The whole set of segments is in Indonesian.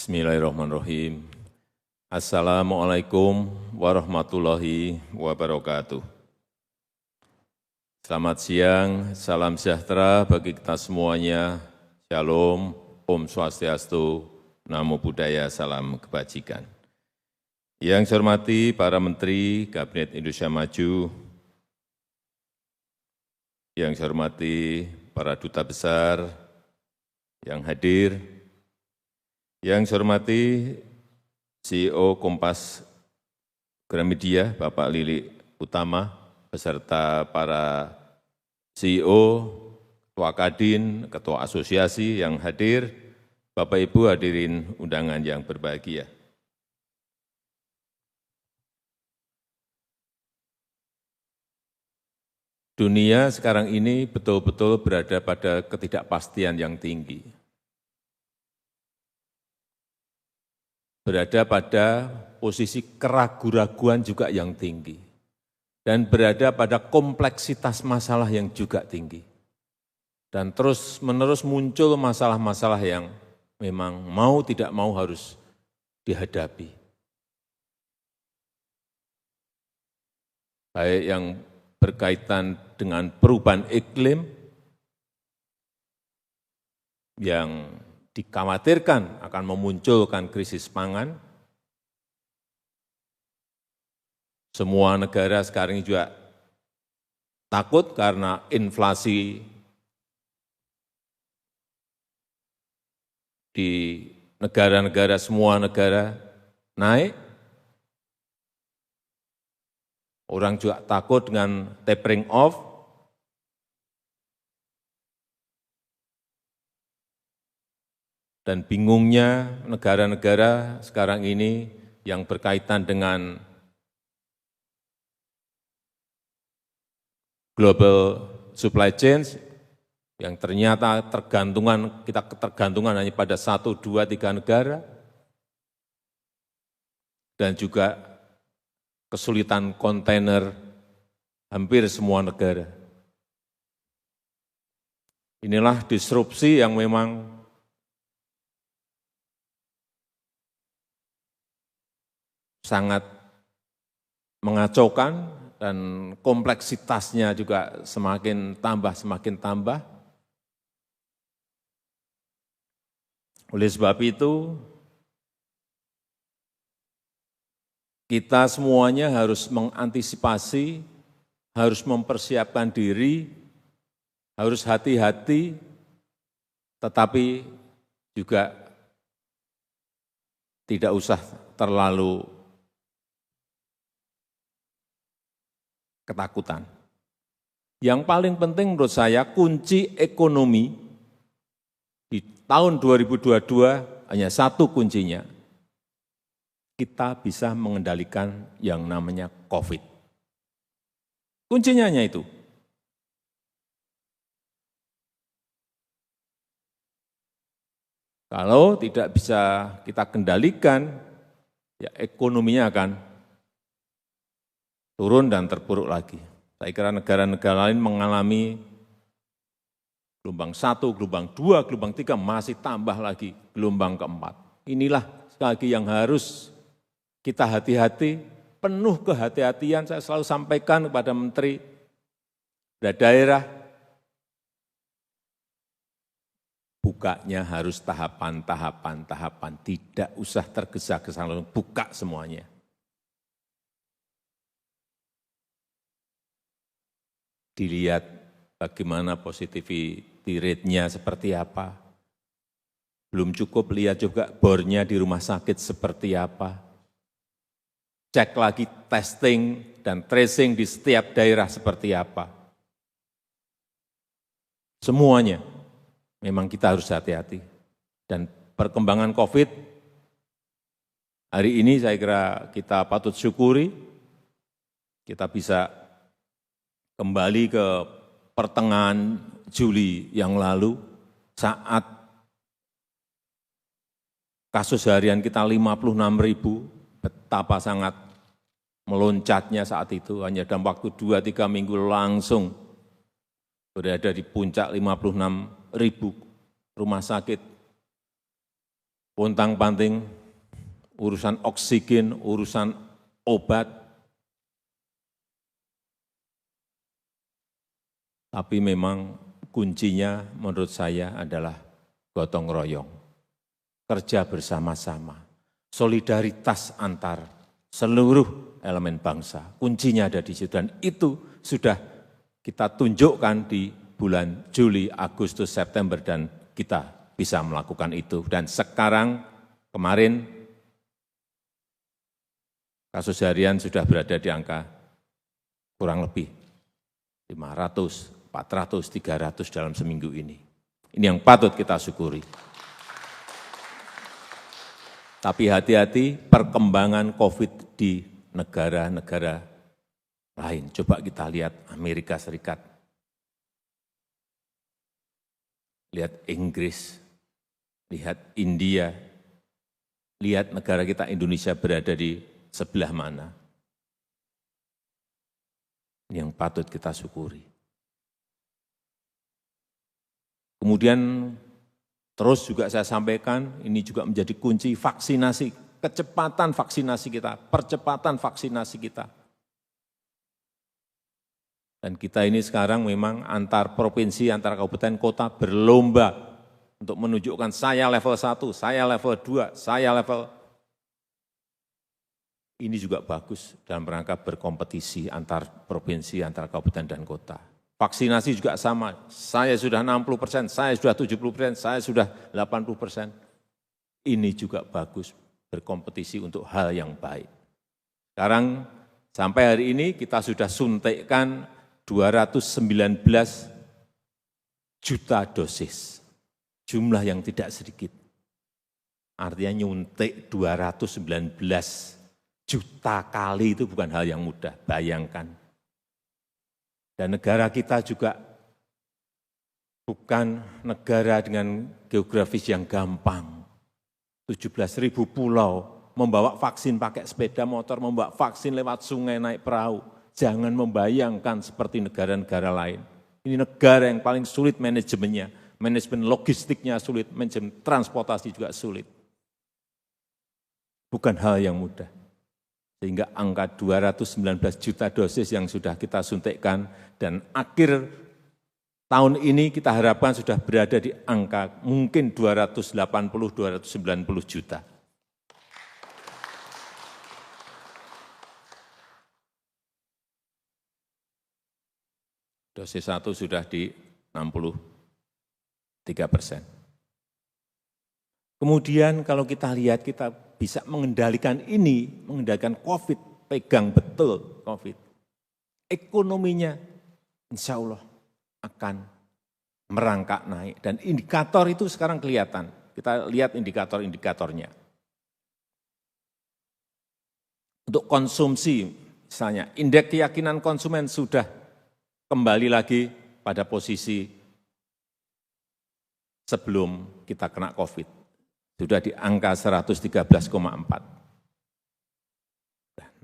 Bismillahirrahmanirrahim. Assalamualaikum warahmatullahi wabarakatuh. Selamat siang, salam sejahtera bagi kita semuanya. Shalom, Om Swastiastu, Namo Buddhaya, salam kebajikan. Yang saya hormati para Menteri Kabinet Indonesia Maju, yang saya hormati para Duta Besar yang hadir, yang saya hormati CEO Kompas Gramedia, Bapak Lili Utama, beserta para CEO, Ketua Kadin, Ketua Asosiasi yang hadir, Bapak Ibu hadirin undangan yang berbahagia. Dunia sekarang ini betul-betul berada pada ketidakpastian yang tinggi. Berada pada posisi keraguan-raguan juga yang tinggi. Dan berada pada kompleksitas masalah yang juga tinggi. Dan terus-menerus muncul masalah-masalah yang memang mau tidak mau harus dihadapi. Baik yang berkaitan dengan perubahan iklim yang dikhawatirkan akan memunculkan krisis pangan. Semua negara sekarang ini juga takut karena inflasi di negara-negara, semua negara naik. Orang juga takut dengan tapering off. Dan bingungnya negara-negara sekarang ini yang berkaitan dengan global supply chain, yang ternyata kita ketergantungan hanya pada 1, 2, 3 negara, dan juga kesulitan kontainer hampir semua negara. Inilah disrupsi yang memang sangat mengacaukan dan kompleksitasnya juga semakin tambah. Oleh sebab itu, kita semuanya harus mengantisipasi, harus mempersiapkan diri, harus hati-hati, tetapi juga tidak usah terlalu ketakutan. Yang paling penting menurut saya, kunci ekonomi di tahun 2022 hanya satu kuncinya. Kita bisa mengendalikan yang namanya COVID. Kuncinya hanya itu. Kalau tidak bisa kita kendalikan, ya ekonominya akan turun dan terpuruk lagi. Saya kira negara-negara lain mengalami gelombang 1, gelombang 2, gelombang 3, masih tambah lagi gelombang keempat. Inilah sekali lagi yang harus kita hati-hati, penuh kehati-hatian. Saya selalu sampaikan kepada menteri dan daerah, bukanya harus tahapan, tidak usah tergesa-gesa langsung buka semuanya. Dilihat bagaimana positivity rate-nya seperti apa. Belum cukup, lihat juga bornya di rumah sakit seperti apa. Cek lagi testing dan tracing di setiap daerah seperti apa. Semuanya memang kita harus hati-hati. Dan perkembangan COVID, hari ini saya kira kita patut syukuri, kita bisa kembali ke pertengahan Juli yang lalu, saat kasus harian kita 56.000, betapa sangat meloncatnya saat itu, hanya dalam waktu 2-3 minggu langsung berada di puncak 56.000 rumah sakit pontang-panting, urusan oksigen, urusan obat. Tapi memang kuncinya menurut saya adalah gotong royong, kerja bersama-sama, solidaritas antar seluruh elemen bangsa. Kuncinya ada di situ dan itu sudah kita tunjukkan di bulan Juli, Agustus, September dan kita bisa melakukan itu. Dan sekarang kemarin kasus harian sudah berada di angka kurang lebih 500, 400, 300 dalam seminggu ini. Ini yang patut kita syukuri. Tapi hati-hati perkembangan COVID di negara-negara lain. Coba kita lihat Amerika Serikat, lihat Inggris, lihat India, lihat negara kita Indonesia berada di sebelah mana. Ini yang patut kita syukuri. Kemudian terus juga saya sampaikan, ini juga menjadi kunci vaksinasi, kecepatan vaksinasi kita, percepatan vaksinasi kita. Dan kita ini sekarang memang antar provinsi, antar kabupaten kota berlomba untuk menunjukkan saya level 1, saya level 2, saya level. Ini juga bagus dalam rangka berkompetisi antar provinsi, antar kabupaten dan kota. Vaksinasi juga sama, saya sudah 60%, saya sudah 70%, saya sudah 80%. Ini juga bagus, berkompetisi untuk hal yang baik. Sekarang sampai hari ini kita sudah suntikkan 219 juta dosis, jumlah yang tidak sedikit. Artinya nyuntik 219 juta kali itu bukan hal yang mudah, bayangkan. Dan negara kita juga bukan negara dengan geografis yang gampang. 17.000 pulau, membawa vaksin pakai sepeda motor, membawa vaksin lewat sungai naik perahu. Jangan membayangkan seperti negara-negara lain. Ini negara yang paling sulit manajemennya, manajemen logistiknya sulit, manajemen transportasi juga sulit. Bukan hal yang mudah. Sehingga angka 219 juta dosis yang sudah kita suntikkan dan akhir tahun ini kita harapkan sudah berada di angka mungkin 280-290 juta. Dosis 1 sudah di 63%. Kemudian kalau kita lihat kita bisa mengendalikan ini, mengendalikan COVID, pegang betul COVID. Ekonominya insya Allah akan merangkak naik. Dan indikator itu sekarang kelihatan. Kita lihat indikator-indikatornya. Untuk konsumsi, misalnya indeks keyakinan konsumen sudah kembali lagi pada posisi sebelum kita kena COVID. Sudah di angka 113,4.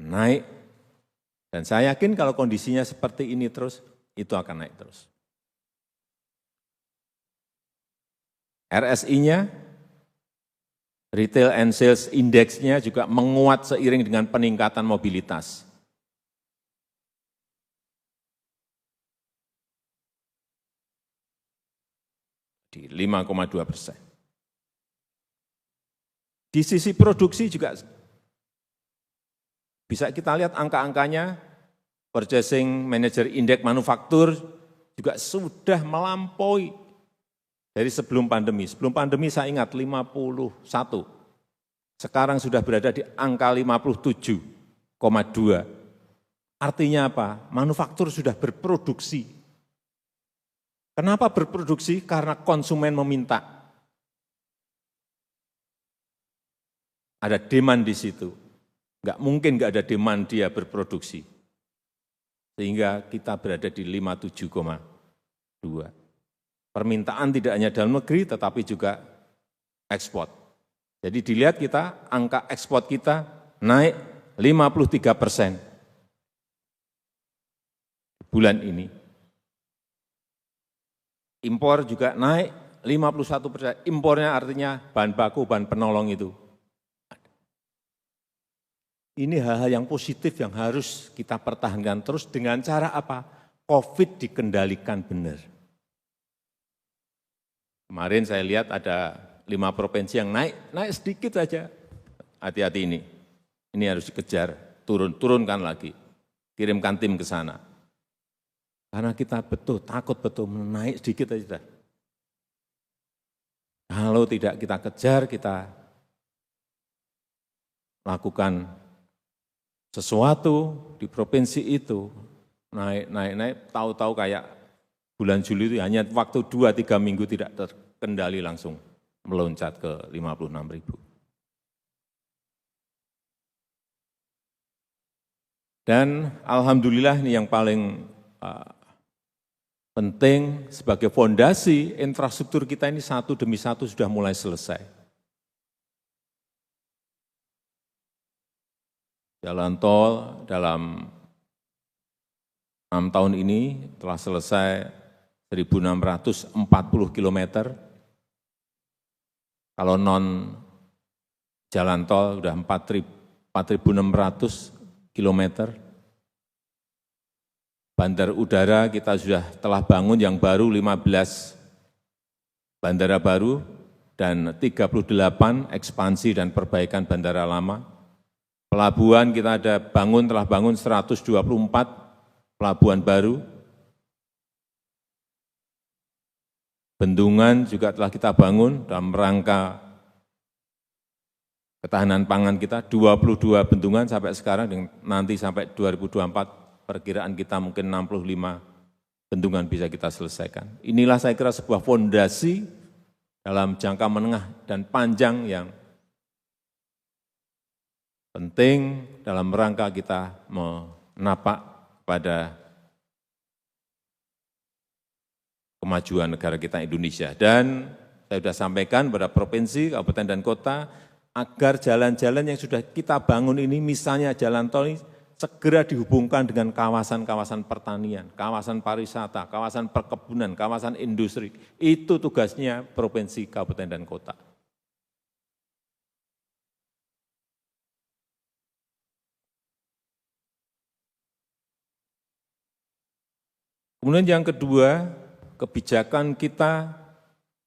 Naik. Dan saya yakin kalau kondisinya seperti ini terus, itu akan naik terus. RSI-nya, Retail and Sales Index-nya juga menguat seiring dengan peningkatan mobilitas. Di 5,2%. Di sisi produksi juga bisa kita lihat angka-angkanya, Purchasing Manager Index Manufaktur juga sudah melampaui dari sebelum pandemi. Sebelum pandemi saya ingat 51, sekarang sudah berada di angka 57,2. Artinya apa? Manufaktur sudah berproduksi. Kenapa berproduksi? Karena konsumen meminta. Ada demand di situ. Enggak mungkin enggak ada demand dia berproduksi. Sehingga kita berada di 57,2. Permintaan tidak hanya dalam negeri tetapi juga ekspor. Jadi dilihat kita, angka ekspor kita naik 53% bulan ini. Impor juga naik 51%, impornya artinya bahan baku, bahan penolong itu. Ini hal-hal yang positif yang harus kita pertahankan terus dengan cara apa? COVID dikendalikan benar. Kemarin saya lihat ada 5 provinsi yang naik sedikit saja. Hati-hati ini. Ini harus dikejar, turunkan lagi. Kirimkan tim ke sana. Karena kita takut betul menaik sedikit saja. Kalau tidak kita kejar, kita lakukan sesuatu di provinsi itu, naik, tahu-tahu kayak bulan Juli itu hanya waktu 2-3 minggu tidak terkendali langsung meloncat ke 56.000. Dan alhamdulillah ini yang paling penting sebagai fondasi infrastruktur kita ini satu demi satu sudah mulai selesai. Jalan tol dalam 6 tahun ini telah selesai 1.640 km. Kalau non jalan tol sudah 4.600 km. Bandar udara kita sudah telah bangun yang baru 15 bandara baru dan 38 ekspansi dan perbaikan bandara lama. Pelabuhan kita telah bangun 124 pelabuhan baru. Bendungan juga telah kita bangun dalam rangka ketahanan pangan kita, 22 bendungan sampai sekarang, nanti sampai 2024 perkiraan kita mungkin 65 bendungan bisa kita selesaikan. Inilah saya kira sebuah fondasi dalam jangka menengah dan panjang yang penting dalam rangka kita menapak pada kemajuan negara kita Indonesia. Dan saya sudah sampaikan pada provinsi, kabupaten, dan kota, agar jalan-jalan yang sudah kita bangun ini, misalnya jalan tol ini, segera dihubungkan dengan kawasan-kawasan pertanian, kawasan pariwisata, kawasan perkebunan, kawasan industri. Itu tugasnya provinsi, kabupaten, dan kota. Kemudian yang kedua, kebijakan kita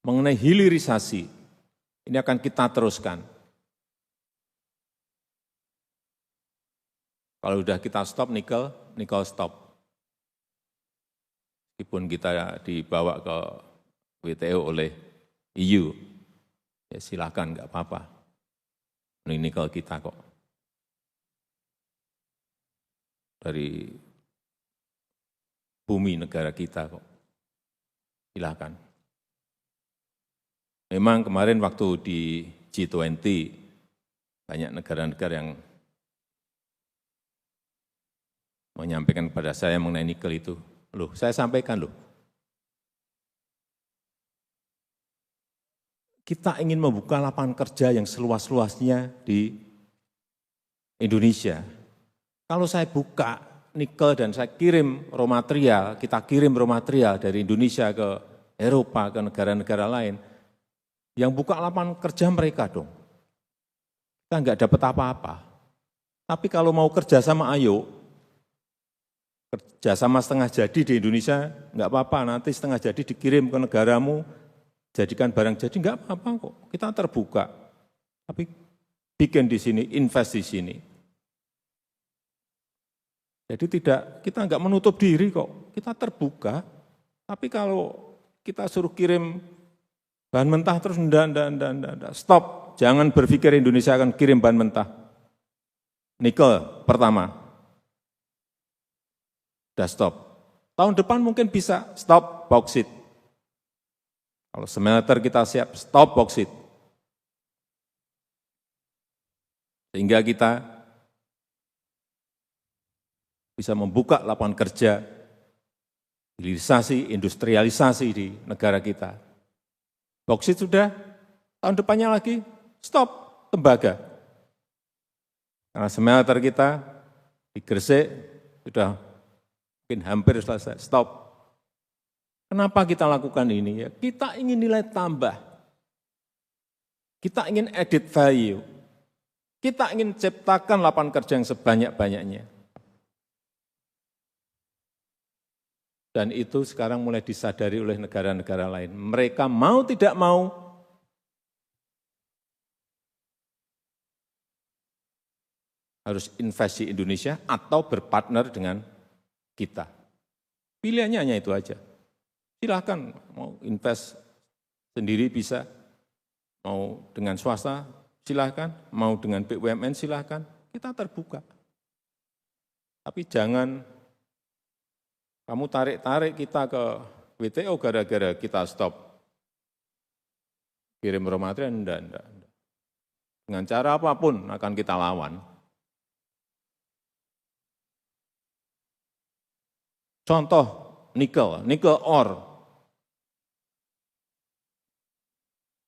mengenai hilirisasi, ini akan kita teruskan. Kalau sudah kita stop nikel stop. Meskipun kita dibawa ke WTO oleh EU, ya silakan, enggak apa-apa. Ini nikel kita kok. Dari bumi negara kita kok. Silakan. Memang kemarin waktu di G20, banyak negara-negara yang menyampaikan kepada saya mengenai nikel itu. Loh, saya sampaikan loh. Kita ingin membuka lapangan kerja yang seluas-luasnya di Indonesia. Kalau saya buka nikel dan saya kirim raw material, kita kirim raw material dari Indonesia ke Eropa, ke negara-negara lain, yang buka lapangan kerja mereka dong. Kita enggak dapat apa-apa. Tapi kalau mau kerja sama, ayo. Kerja sama setengah jadi di Indonesia, enggak apa-apa, nanti setengah jadi dikirim ke negaramu, jadikan barang jadi, enggak apa-apa kok. Kita terbuka. Tapi bikin di sini, invest di sini. Jadi kita enggak menutup diri kok, kita terbuka. Tapi kalau kita suruh kirim bahan mentah terus enggak, stop. Jangan berpikir Indonesia akan kirim bahan mentah. Nikel pertama, udah stop. Tahun depan mungkin bisa stop bauksit. Kalau smelter kita siap, stop bauksit. Sehingga kita bisa membuka lapangan kerja, hilirisasi, industrialisasi di negara kita. Bauksit sudah, tahun depannya lagi, stop tembaga. Karena smelter kita di Gresik sudah mungkin hampir selesai, stop. Kenapa kita lakukan ini? Ya, kita ingin nilai tambah. Kita ingin added value. Kita ingin ciptakan lapangan kerja yang sebanyak-banyaknya. Dan itu sekarang mulai disadari oleh negara-negara lain. Mereka mau tidak mau, harus investasi Indonesia atau berpartner dengan kita. Pilihannya hanya itu aja. Silahkan mau invest sendiri bisa, mau dengan swasta silahkan, mau dengan BUMN silahkan, kita terbuka. Tapi jangan kamu tarik-tarik kita ke WTO gara-gara kita stop kirim raw material, enggak. Dengan cara apapun akan kita lawan. Contoh nikel ore.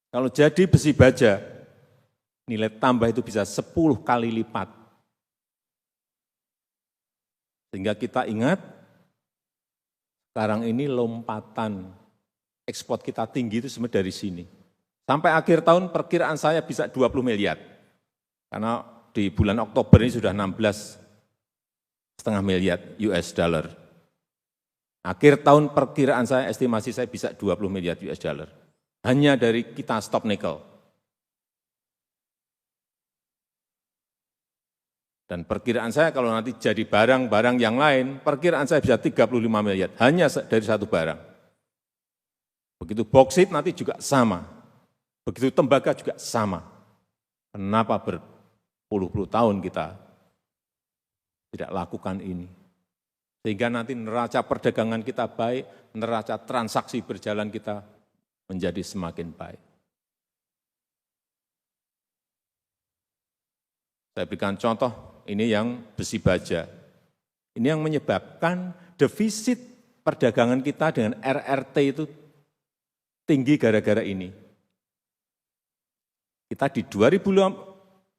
Kalau jadi besi baja, nilai tambah itu bisa 10 kali lipat. Sehingga kita ingat, sekarang ini lompatan ekspor kita tinggi itu sebenarnya dari sini. Sampai akhir tahun perkiraan saya bisa 20 miliar. Karena di bulan Oktober ini sudah 16,5 miliar US dollar. Akhir tahun perkiraan saya, estimasi saya bisa 20 miliar US dollar. Hanya dari kita stop nikel. Dan perkiraan saya kalau nanti jadi barang-barang yang lain, perkiraan saya bisa 35 miliar, hanya dari satu barang. Begitu boksit nanti juga sama. Begitu tembaga juga sama. Kenapa berpuluh-puluh tahun kita tidak lakukan ini? Sehingga nanti neraca perdagangan kita baik, neraca transaksi berjalan kita menjadi semakin baik. Saya berikan contoh, ini yang besi baja. Ini yang menyebabkan defisit perdagangan kita dengan RRT itu tinggi gara-gara ini. Kita di 2018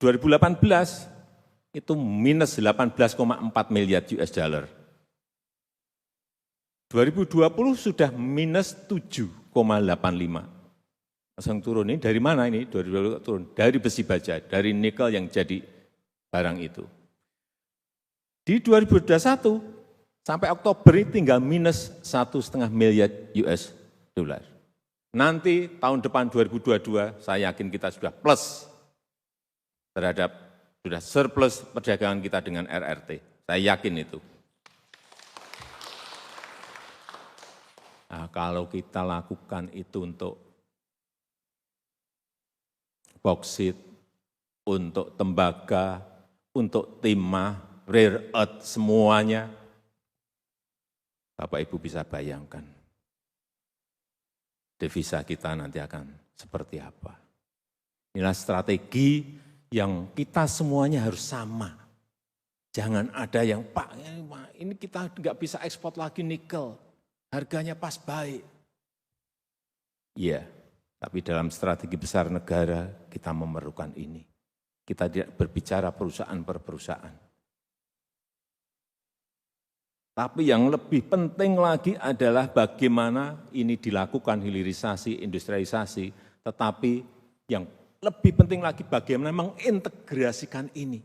itu minus 18,4 miliar US dollar. 2020 sudah minus 7,85. Langsung turun, ini dari mana ini? 2020 turun, dari besi baja, dari nikel yang jadi barang itu. Di 2021 sampai Oktober ini tinggal minus 1,5 miliar US dollar. Nanti tahun depan 2022 saya yakin kita sudah plus terhadap, sudah surplus perdagangan kita dengan RRT. Saya yakin itu. Nah, kalau kita lakukan itu untuk boksit, untuk tembaga, untuk timah, rare earth, semuanya, Bapak Ibu bisa bayangkan devisa kita nanti akan seperti apa. Inilah strategi yang kita semuanya harus sama. Jangan ada yang, Pak, ini kita nggak bisa ekspor lagi nikel, harganya pas baik. Iya, tapi dalam strategi besar negara kita memerlukan ini. Kita tidak berbicara perusahaan per perusahaan. Tapi yang lebih penting lagi adalah bagaimana ini dilakukan hilirisasi, industrialisasi, tetapi yang lebih penting lagi bagaimana mengintegrasikan ini.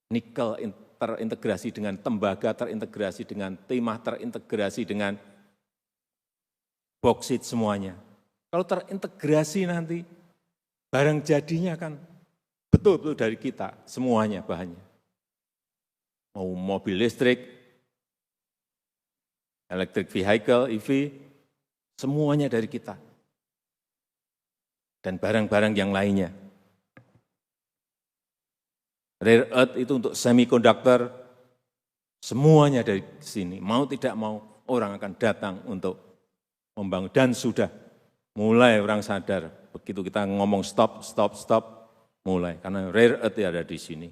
Nikel terintegrasi dengan tembaga, terintegrasi dengan timah, terintegrasi dengan boksit semuanya. Kalau terintegrasi nanti, barang jadinya kan betul-betul dari kita, semuanya bahannya. Mau mobil listrik, electric vehicle, EV, semuanya dari kita. Dan barang-barang yang lainnya. Rare earth itu untuk semiconductor, semuanya dari sini. Mau tidak mau, orang akan datang untuk membangun. Dan sudah mulai orang sadar, begitu kita ngomong stop, mulai. Karena rare earth ada di sini.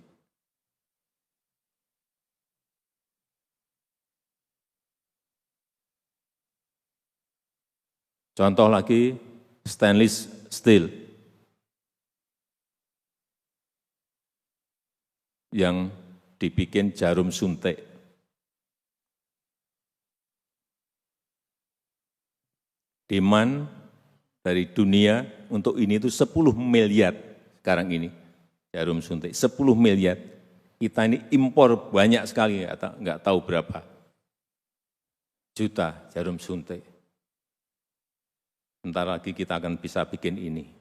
Contoh lagi, stainless steel yang dibikin jarum suntik. Demand dari dunia untuk ini itu 10 miliar sekarang ini, jarum suntik, 10 miliar. Kita ini impor banyak sekali, nggak tahu berapa juta jarum suntik. Bentar lagi kita akan bisa bikin ini.